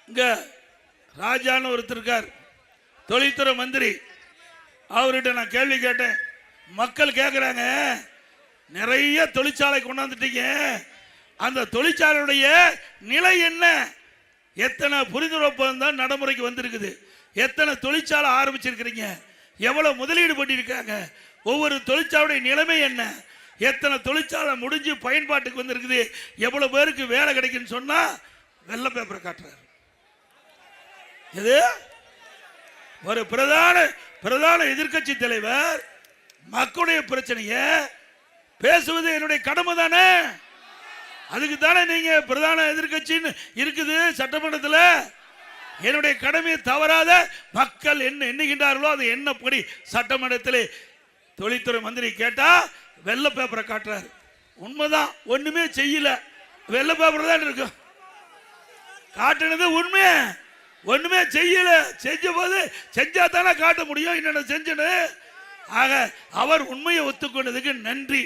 இங்க ராஜான்னு ஒருத்தர் இருக்கார், தொழில்துறை மந்திரி. அவர்கிட்ட நான் கேள்வி கேட்டேன். மக்கள் கேட்குறாங்க, நிறைய தொழிற்சாலை கொண்டாந்துட்டீங்க, அந்த தொழிற்சாலையுடைய நிலை என்ன? எத்தனை புரிந்துணர்வு ஒப்பந்தம் நடைமுறைக்கு வந்திருக்குது? எத்தனை தொழிற்சாலை ஆரம்பிச்சிருக்கிறீங்க? எவ்வளவு முதலீடு பண்ணியிருக்காங்க? ஒவ்வொரு தொழிற்சாலையுடைய நிலைமை என்ன? எத்தனை தொழிற்சாலை முடிஞ்சு பயன்பாட்டுக்கு வந்திருக்குது? எவ்வளவு பேருக்கு வேலை கிடைக்குன்னு சொன்னா வெள்ளை பேப்பரை காட்டுறாரு. இது ஒரு பிரதான எதிர்கட்சி தலைவர் மக்களுடைய பிரச்சனைய பேசுவது என்னுடைய கடமை தானே. அதுக்கு தானே நீங்க பிரதான எதிர்கட்சின்னு இருக்குது சட்டமன்றத்தில். என்னுடைய கடமையை தவறாத மக்கள் என்ன எண்ணுகின்றார்களோ அது என்னப்படி சட்டமன்றத்தில் தொழில்துறை மந்திரி கேட்டா வெள்ளை பேப்பரை காட்டுறாரு. உண்மைதான், ஒண்ணுமே செய்யல, வெள்ளை பேப்பர் தான் இருக்கும். காட்டுனது உண்மை, ஒண்ணுமே செய்யல. செஞ்ச போது செஞ்சா தானே காட்ட முடியும். என்னென்ன செஞ்சனு. ஆக அவர் உண்மையை ஒத்துக்கொண்டதுக்கு நன்றி.